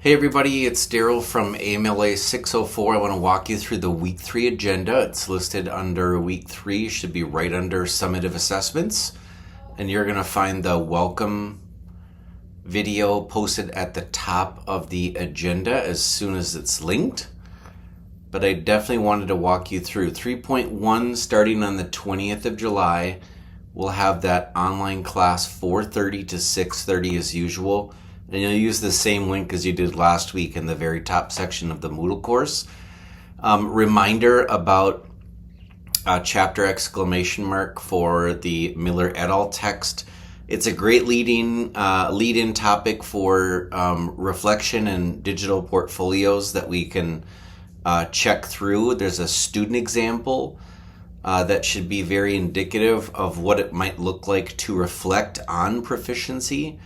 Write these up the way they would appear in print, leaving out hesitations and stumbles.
Hey everybody, it's Daryl from AMLA 604. I want to walk you through the week 3 agenda. It's listed under week 3, should be right under summative assessments. And you're going to find the welcome video posted at the top of the agenda as soon as it's linked. But I definitely wanted to walk you through 3.1 starting on the 20th of July. We'll have that online class 4:30 to 6:30 as usual. And you'll use the same link as you did last week in the very top section of the Moodle course. Reminder about chapter exclamation mark for the Miller et al. Text. It's a great lead-in topic for reflection and digital portfolios that we can check through. There's a student example that should be very indicative of what it might look like to reflect on proficiency.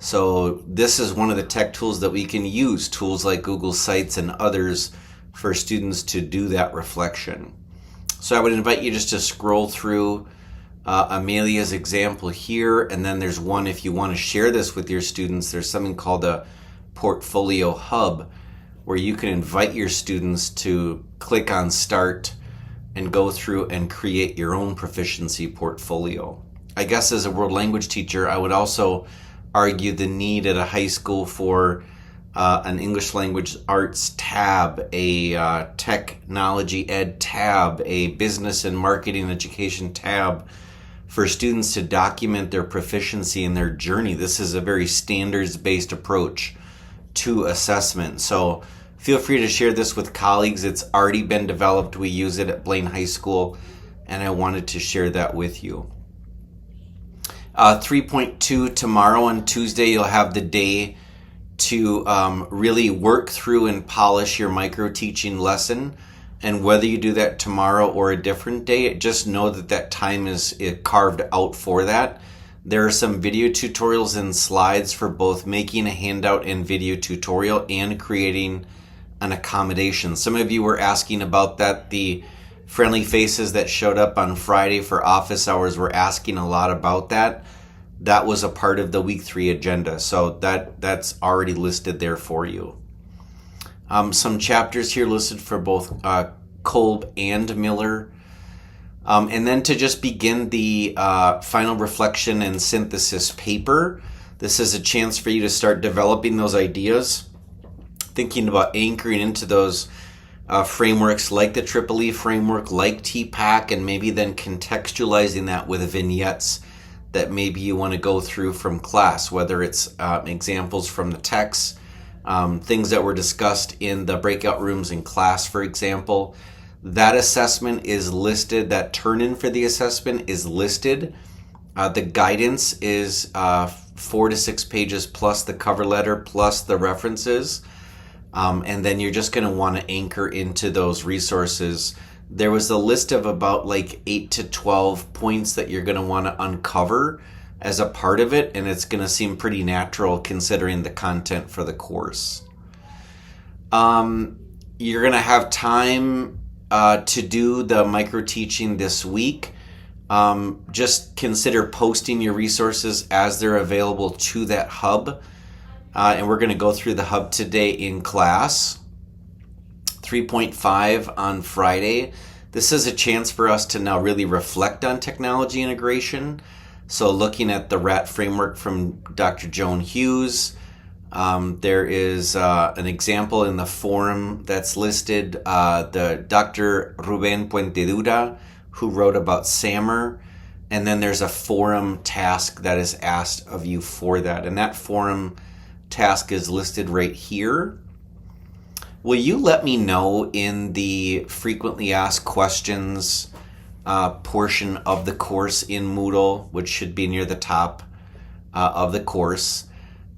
So this is one of the tech tools that we can use, tools like Google Sites and others, for students to do that reflection. So I would invite you just to scroll through Amelia's example here, and then there's one, if you want to share this with your students, there's something called a portfolio hub, where you can invite your students to click on start and go through and create your own proficiency portfolio. I guess as a world language teacher, I would also argue the need at a high school for an English language arts tab, a technology ed tab, a business and marketing education tab for students to document their proficiency and their journey. This is a very standards-based approach to assessment. So feel free to share this with colleagues. It's already been developed. We use it at Blaine High School, and I wanted to share that with you. 3.2, tomorrow on Tuesday, you'll have the day to really work through and polish your micro-teaching lesson. And whether you do that tomorrow or a different day, just know that that time is carved out for that. There are some video tutorials and slides for both making a handout and video tutorial and creating an accommodation. Some of you were asking about that. The friendly faces that showed up on Friday for office hours were asking a lot about that. That was a part of the week 3 agenda, so that's already listed there for you. Some chapters here listed for both Kolb and Miller. And then to just begin the final reflection and synthesis paper, this is a chance for you to start developing those ideas, thinking about anchoring into those frameworks like the EEE framework, like TPACK, and maybe then contextualizing that with vignettes that maybe you want to go through from class, whether it's examples from the text, things that were discussed in the breakout rooms in class, for example. That assessment is listed, that turn-in for the assessment is listed. The guidance is 4 to 6 pages plus the cover letter plus the references. And then you're just going to want to anchor into those resources. There was a list of about like 8 to 12 points that you're going to want to uncover as a part of it, and it's going to seem pretty natural considering the content for the course. You're going to have time to do the micro teaching this week. Just consider posting your resources as they're available to that hub. And we're going to go through the hub today in class. 3.5 on Friday. This is a chance for us to now really reflect on technology integration. So looking at the RAT framework from Dr. Joan Hughes, there is an example in the forum that's listed, the Dr. Ruben Puentedura, who wrote about SAMR. And then there's a forum task that is asked of you for that. And that forum task is listed right here. Will you let me know in the frequently asked questions portion of the course in Moodle, which should be near the top of the course,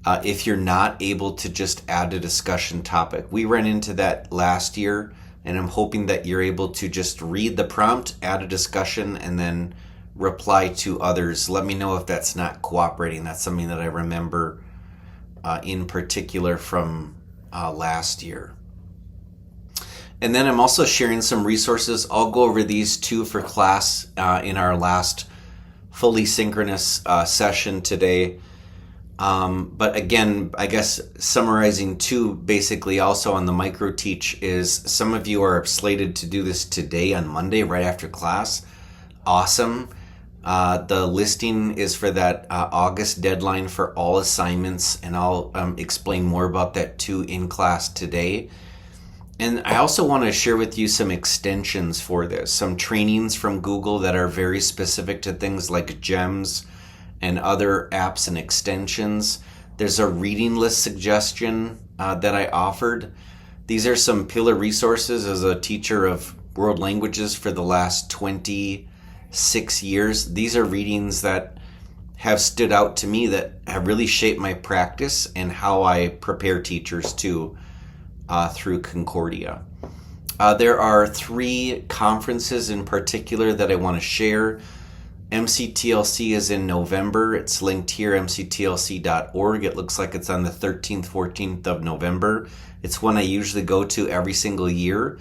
if you're not able to just add a discussion topic? We ran into that last year, and I'm hoping that you're able to just read the prompt, add a discussion, and then reply to others. Let me know if that's not cooperating. That's something that I remember in particular from last year. And then I'm also sharing some resources. I'll go over these two for class in our last fully synchronous session today. But again, I guess summarizing too, basically also on the micro teach is some of you are slated to do this today on Monday, right after class. Awesome. The listing is for that August deadline for all assignments, and I'll explain more about that too in class today. And I also want to share with you some extensions for this, some trainings from Google that are very specific to things like GEMS and other apps and extensions. There's a reading list suggestion that I offered. These are some pillar resources as a teacher of world languages for the last 26 years. These are readings that have stood out to me that have really shaped my practice and how I prepare teachers too through Concordia. There are 3 conferences in particular that I want to share. MCTLC is in November. It's linked here, mctlc.org. It looks like it's on the 13th, 14th of November. It's one I usually go to every single year.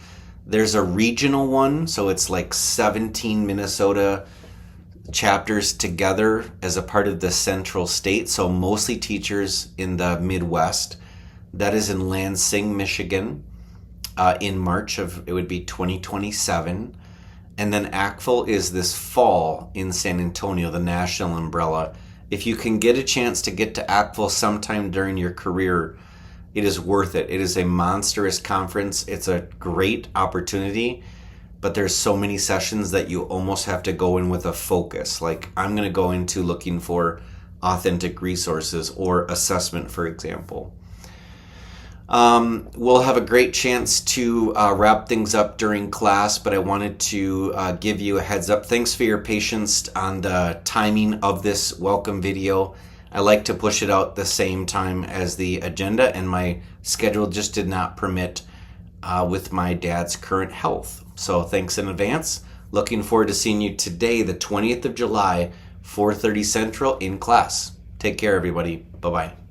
There's a regional one, so it's like 17 Minnesota chapters together as a part of the central state, so mostly teachers in the Midwest. That is in Lansing, Michigan, in March of, it would be 2027. And then ACFL is this fall in San Antonio, the national umbrella. If you can get a chance to get to ACFL sometime during your career, it is worth it. It is a monstrous conference. It's a great opportunity, but there's so many sessions that you almost have to go in with a focus. Like I'm going to go into looking for authentic resources or assessment, for example. We'll have a great chance to wrap things up during class, but I wanted to give you a heads up. Thanks for your patience on the timing of this welcome video. I like to push it out the same time as the agenda, and my schedule just did not permit with my dad's current health. So thanks in advance. Looking forward to seeing you today, the 20th of July, 4:30 Central in class. Take care, everybody. Bye-bye.